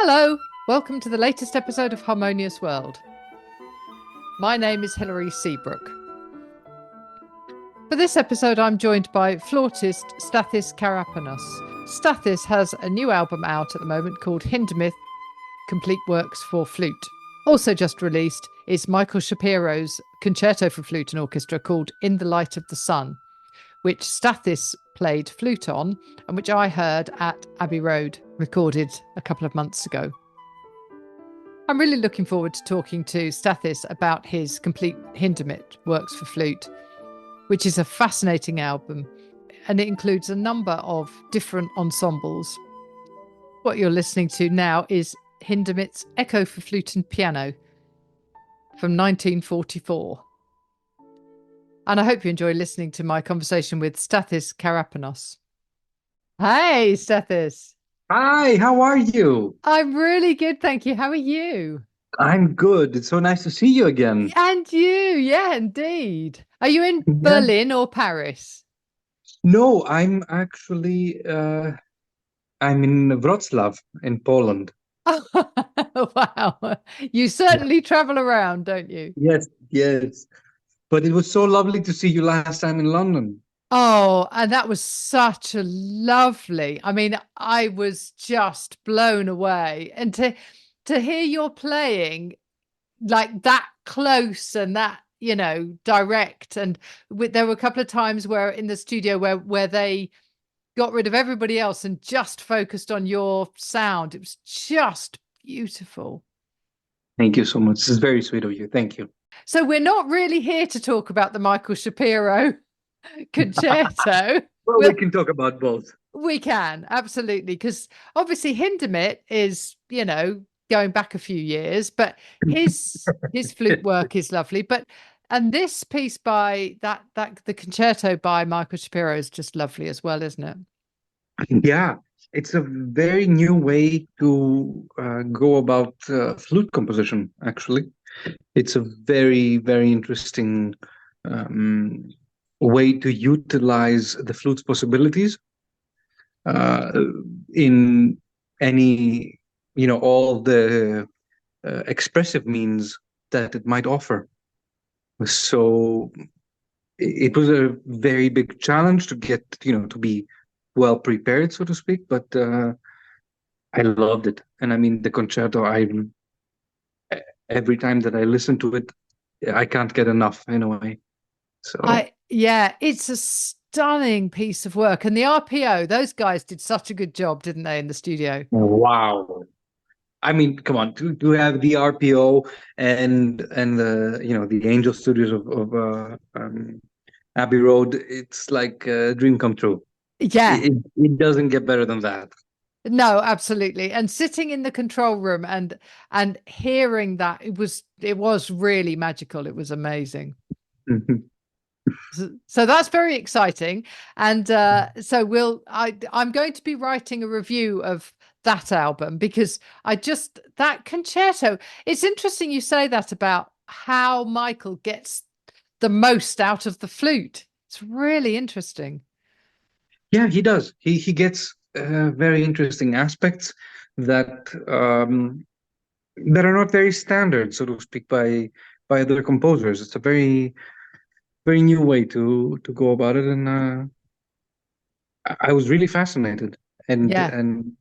Hello, welcome to the latest episode of Harmonious World. My name is Hilary Seabrook. For this episode, I'm joined by flautist Stathis Karapanos. Stathis has a new album out at the moment called Hindemith, Complete Works for Flute. Also just released is Michael Shapiro's concerto for flute and orchestra called In the Light of the Sun, which Stathis played flute on and which I heard at Abbey Road, recorded a couple of months ago. I'm really looking forward to talking to Stathis about his complete Hindemith Works for Flute, which is a fascinating album, and it includes a number of different ensembles. What you're listening to now is Hindemith's Echo for Flute and Piano from 1944. And I hope you enjoy listening to my conversation with Stathis Karapanos. Hey, Stathis. Hi, how are you? I'm really good, thank you. How are you? I'm good. It's so nice to see you again. And you, yeah, indeed. Are you in Yeah. Berlin or Paris? No, I'm in Wrocław in Poland. Wow. You certainly travel around, don't you? Yes, yes. But it was so lovely to see you last time in London. Oh, and that was such a lovely. I mean, I was just blown away. And to hear your playing like that close and that, direct. And there were a couple of times where in the studio where they got rid of everybody else and just focused on your sound. It was just beautiful. Thank you so much. This is very sweet of you. Thank you. So we're not really here to talk about the Michael Shapiro concerto. Well, we Well, can talk about both. we can, absolutely, because obviously Hindemith is, going back a few years, but his flute work is lovely. And this piece by that the concerto by Michael Shapiro is just lovely as well, isn't it? Yeah, it's a very new way to go about flute composition, actually. It's a very, very interesting um, way to utilize the flute's possibilities uh, in any, all the expressive means that it might offer. So it was a very big challenge to get, to be well prepared, so to speak, but I loved it. And I mean, the concerto, every time that I listen to it, I can't get enough in a way. So Yeah, it's a stunning piece of work. And the RPO, those guys did such a good job, didn't they, in the studio? wow. I mean, come on, to have the RPO and the the Angel Studios of Abbey Road, it's like a dream come true. Yeah, It doesn't get better than that. no, absolutely. And sitting in the control room and hearing that, it was really magical. It was amazing. So that's very exciting. And so I'm going to be writing a review of that album because that concerto, it's interesting you say that about how Michael gets the most out of the flute. It's really interesting. Yeah, he does. He gets very interesting aspects that that are not very standard, so to speak, by other composers. It's a very new way to go about it, and I was really fascinated. Yeah. And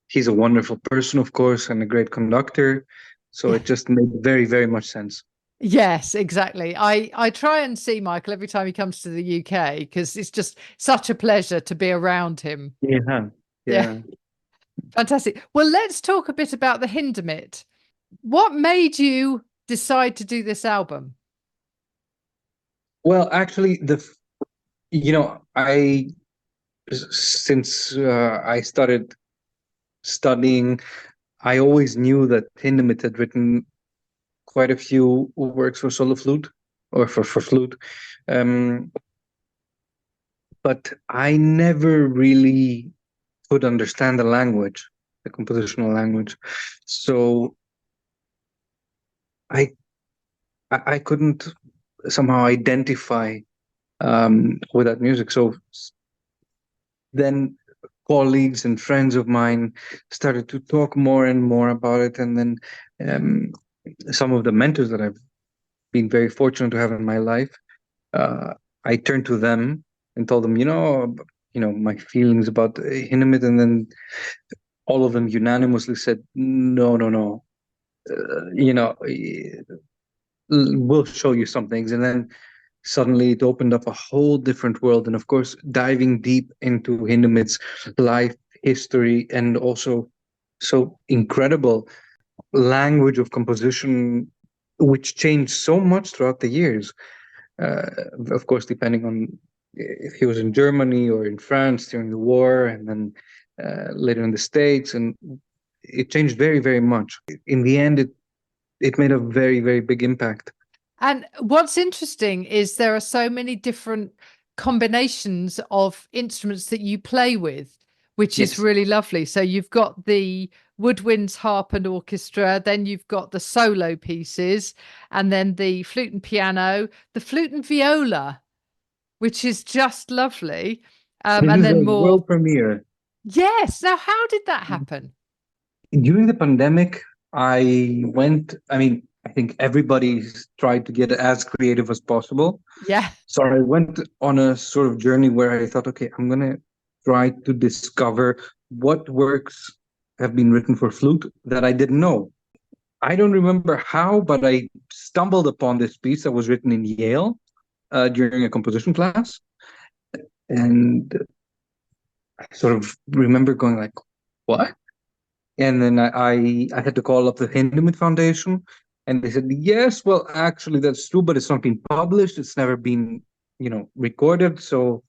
he's a wonderful person, of course, and a great conductor. So Yeah. it just made very, very much sense. Yes, exactly. I try and see Michael every time he comes to the UK because it's just such a pleasure to be around him. Yeah, Yeah, yeah. fantastic. Well, let's talk a bit about the Hindemith. What made you decide to do this album? Well, actually, I since I started studying, I always knew that Hindemith had written quite a few works for solo flute or for flute. Um, but I never really could understand the language, the compositional language. So I I couldn't somehow identify with that music. So then colleagues and friends of mine started to talk more and more about it. And then um, some of the mentors that I've been very fortunate to have in my life, I turned to them and told them, my feelings about Hindemith, and then all of them unanimously said, no, no, no, we'll show you some things. And then suddenly it opened up a whole different world. And of course, diving deep into Hindemith's life, history, and also so incredible language of composition, which changed so much throughout the years. Uh, of course, depending on if he was in Germany or in France during the war, and then later in the States, and it changed very, very much. In the end, it made a very, very big impact. And what's interesting is there are so many different combinations of instruments that you play with, which is really lovely. So you've got the woodwinds, harp and orchestra, then you've got the solo pieces, and then the flute and piano, the flute and viola, which is just lovely. And then more world premiere. Yes. Now, how did that happen? During the pandemic, I think everybody's tried to get as creative as possible. Yeah. So I went on a sort of journey where I thought, okay, I'm going to try to discover what works have been written for flute that I didn't know. I don't remember how, but I stumbled upon this piece that was written in Yale during a composition class. And I sort of remember going like, what? And then I had to call up the Hindemith Foundation, and they said, yes, well, actually, that's true, but it's not been published. It's never been, recorded. So,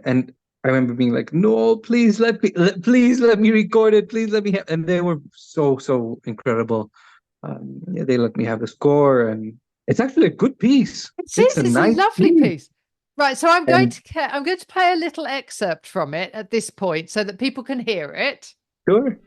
and I remember being like, no, please let me record it. Please let me have. And they were so incredible. They let me have the score, and it's actually a good piece. It's a nice lovely piece. Right, so I'm going to play a little excerpt from it at this point so that people can hear it. Sure.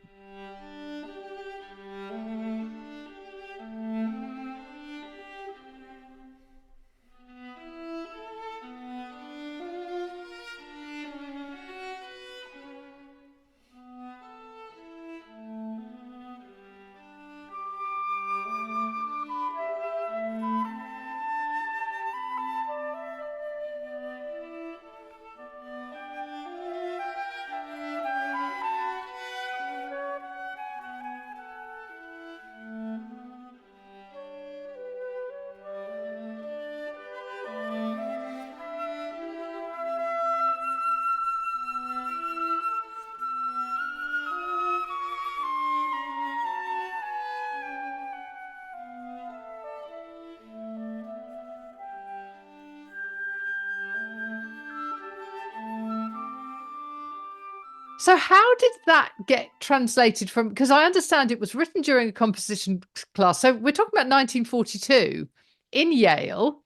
So how did that get translated from, because I understand it was written during a composition class. So we're talking about 1942 in Yale.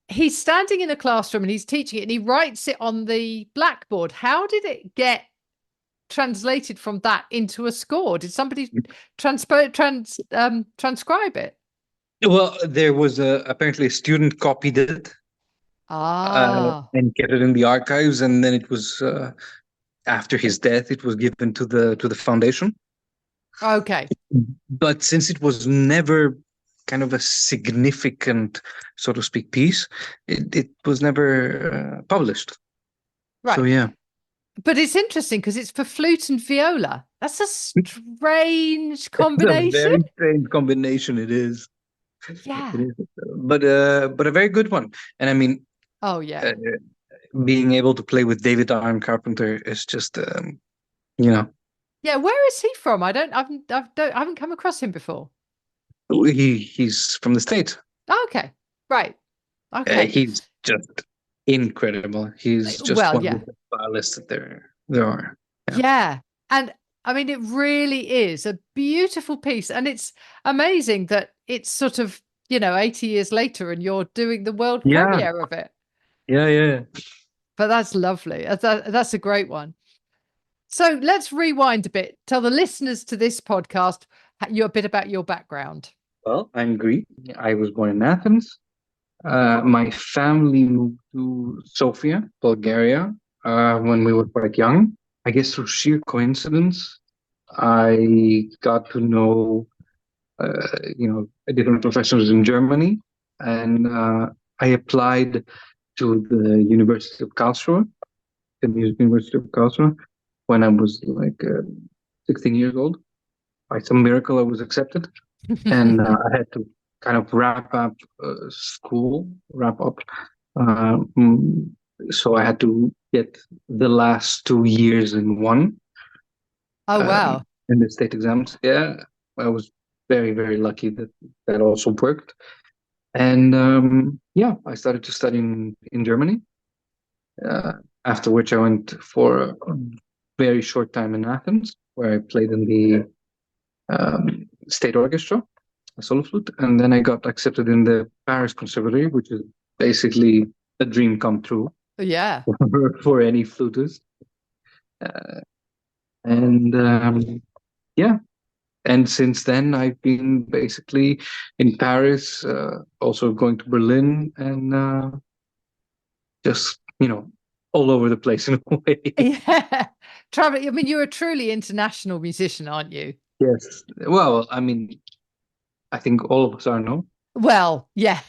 He's standing in a classroom and he's teaching it and he writes it on the blackboard. How did it get translated from that into a score? Did somebody transcribe it? Well, there was apparently a student copied it and kept it in the archives, and then it was after his death, it was given to the foundation. Okay. But since it was never kind of a significant, so to speak, piece, it was never published. Right. So yeah. But it's interesting because it's for flute and viola. That's a strange combination. It's a very strange combination. It is. Yeah. It is. But a very good one. And I mean, oh yeah. Being able to play with David Arn Carpenter is just, Yeah, where is he from? I haven't come across him before. He's from the States. Oh, okay, right. Okay, he's just incredible. He's just one of the violists that there are. Yeah, and I mean, it really is a beautiful piece, and it's amazing that it's sort of 80 years later, and you're doing the world premiere of it. Yeah. But that's lovely. That's a great one. So let's rewind a bit. Tell the listeners to this podcast a bit about your background. Well, I'm Greek. I was born in Athens. My family moved to Sofia, Bulgaria, when we were quite young. I guess through sheer coincidence, I got to know, different professors in Germany, and I applied to the University of Karlsruhe, the Music University of Karlsruhe, when I was like 16 years old. By some miracle, I was accepted, and I had to kind of wrap up. Uh, mm, so I had to get the last 2 years in one Oh, wow. in the state exams. Yeah, I was very, very lucky that that also worked. And yeah, I started to study in Germany. Uh, After which I went for a very short time in Athens, where I played in the state orchestra, a solo flute, and then I got accepted in the Paris Conservatory, which is basically a dream come true Yeah. for any flutist. Uh, and yeah, and since then I've been basically in Paris, also going to Berlin, and just all over the place in a way. Yeah. Traveling. I mean, you're a truly international musician, aren't you? Yes. Well, I mean, I think all of us are, no? Well, yeah,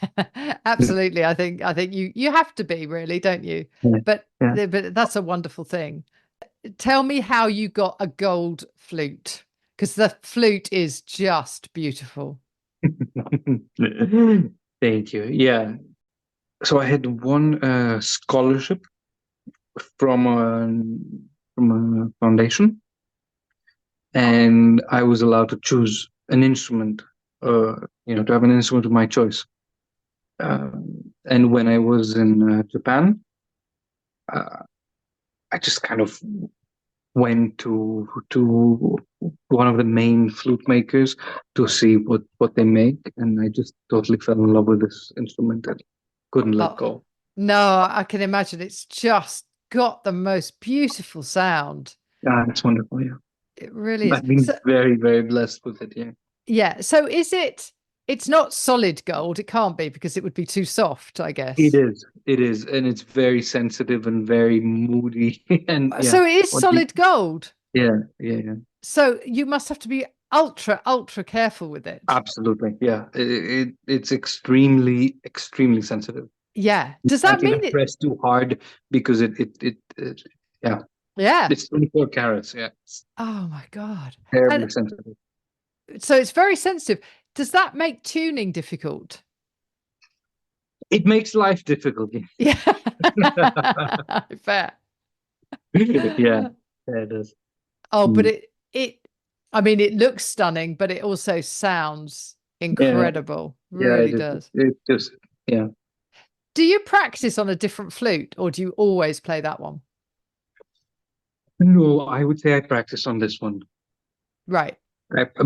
absolutely. I think you have to be really, don't you? Yeah. But Yeah. but that's a wonderful thing. Tell me how you got a gold flute, because the flute is just beautiful. Thank you. Yeah. So I had one scholarship from a foundation, and I was allowed to choose an instrument, to have an instrument of my choice. And when I was in Japan, uh, I just kind of went to one of the main flute makers to see what they make, and I just totally fell in love with this instrument and couldn't let Oh, go. no, I can imagine it's just got the most beautiful sound. Yeah, it's wonderful. Yeah, It really is. I've been So, very, very blessed with it. Yeah, yeah. So it's not solid gold. It can't be because it would be too soft, I it guess. is. It is, and it's very sensitive and very moody. And yeah, So it is what do solid gold. yeah, yeah, yeah. So you must have to be ultra, ultra careful with it. Absolutely. Yeah, it's extremely, extremely sensitive. Yeah. You Does that can't mean even it? press too hard because yeah, Yeah. it's 24 carats. Yeah, it's Oh my God. And terribly sensitive. so it's very sensitive. Does that make tuning difficult? It makes life difficult. Yeah. I bet. Yeah, yeah, it does. Oh, but Mm. I mean, it looks stunning, but it also sounds Yeah, incredible. yeah, Really it is. does. It just, yeah. Do you practice on a different flute or do you always play that one? No, I would say I practice on this one. Right.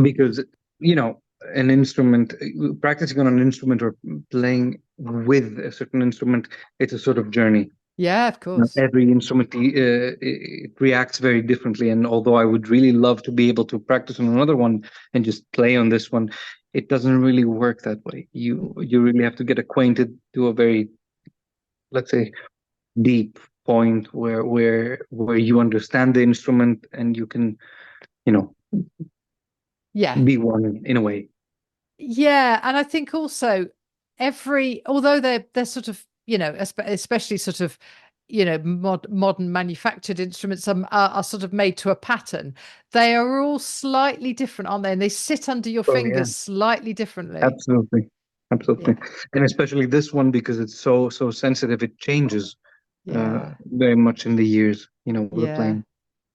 Because, you know, an instrument, practicing on an instrument or playing with a certain instrument, it's a sort of journey. Yeah, of course. Every instrument it reacts very differently, and although I would really love to be able to practice on another one and just play on this one, it doesn't really work that way. You really have to get acquainted to a very, let's say, deep point where you understand the instrument and you can, you know, Yeah. be one in a way. Yeah, and I think also although they're sort of, especially sort of, modern manufactured instruments are sort of made to a pattern. They are all slightly different, aren't they? And they sit under your Oh yeah, fingers slightly differently. absolutely, absolutely, Yeah. and especially this one because it's so sensitive. It changes Yeah. very much in the years, with the Yeah. playing.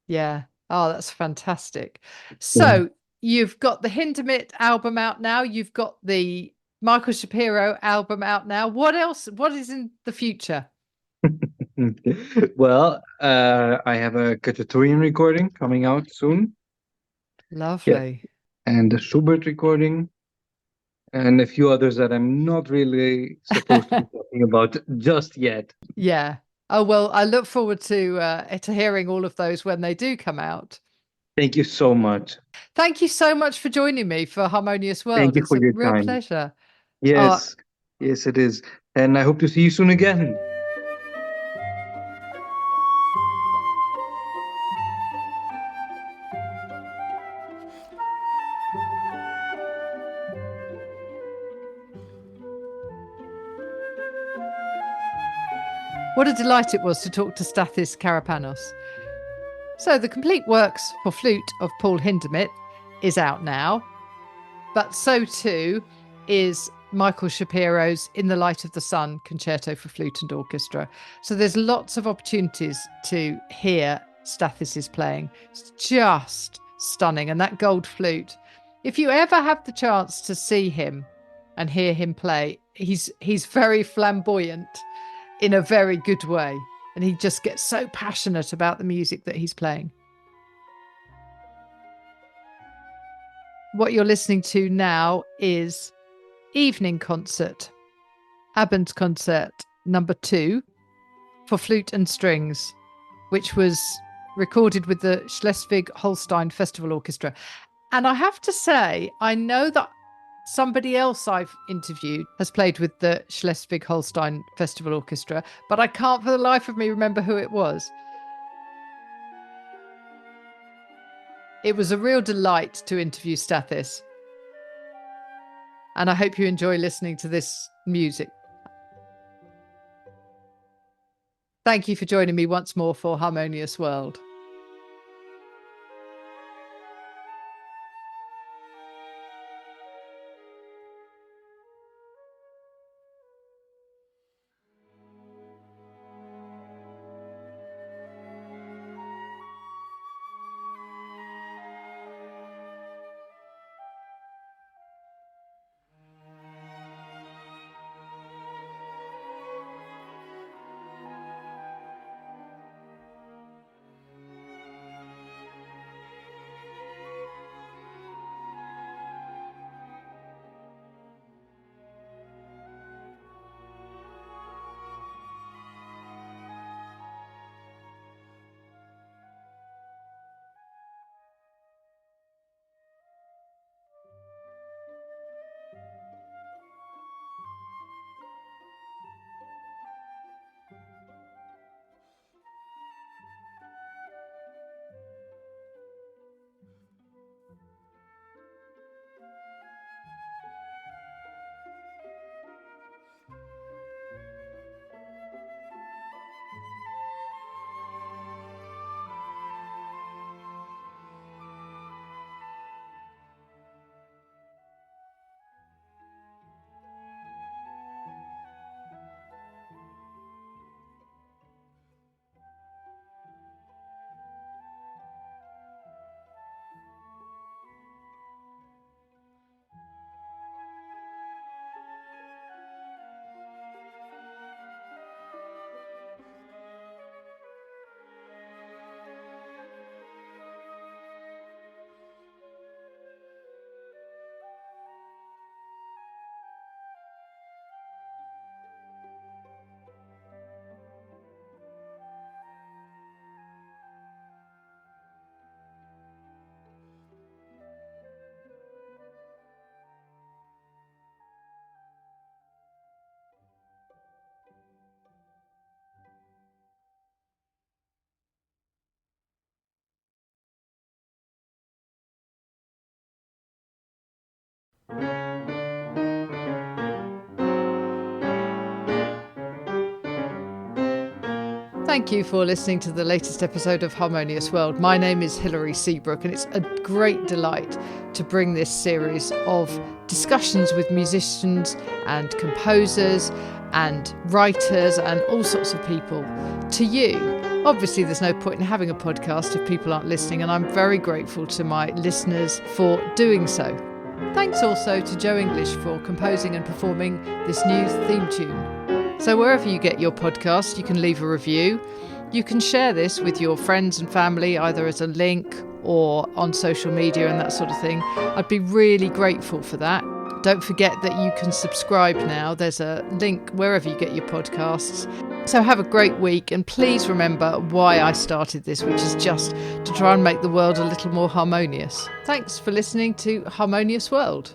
Yeah. Oh, that's fantastic. Yeah. So you've got the Hindemith album out now. You've got the Michael Shapiro album out now. What else? What is in the future? Well, I have a Cacciatorian recording coming out soon. Yeah. Lovely. And a Schubert recording, and a few others that I'm not really supposed to be talking about just yet. Yeah. Oh well, I look forward to hearing all of those when they do come out. Thank you so much. Thank you so much for joining me for Harmonious Thank World. you It's for a your real time. pleasure. Uh, Yes, yes, it is. And I hope to see you soon again. What a delight it was to talk to Stathis Karapanos. So the complete works for flute of Paul Hindemith is out now, but so too is Michael Shapiro's In the Light of the Sun Concerto for Flute and Orchestra. So there's lots of opportunities to hear Stathis's playing. It's just stunning. And that gold flute, if you ever have the chance to see him and hear him play, he's very flamboyant in a very good way. And he just gets so passionate about the music that he's playing. What you're listening to now is Evening Concert, Abundskonzert number 2 for flute and strings, which was recorded with the Schleswig-Holstein Festival Orchestra. And I have to say, I know that somebody else I've interviewed has played with the Schleswig-Holstein Festival Orchestra, but I can't for the life of me remember who it was. It was a real delight to interview Stathis. And I hope you enjoy listening to this music. Thank you for joining me once more for Harmonious World. Thank you for listening to the latest episode of Harmonious World. My name is Hilary Seabrook, and it's a great delight to bring this series of discussions with musicians and composers and writers and all sorts of people to you. Obviously, there's no point in having a podcast if people aren't listening, and I'm very grateful to my listeners for doing so. Thanks also to Joe English for composing and performing this new theme tune. So wherever you get your podcast, you can leave a review. You can share this with your friends and family, either as a link or on social media and that sort of thing. I'd be really grateful for that. Don't forget that you can subscribe now. There's a link wherever you get your podcasts. So have a great week, and please remember why I started this, which is just to try and make the world a little more harmonious. Thanks for listening to Harmonious World.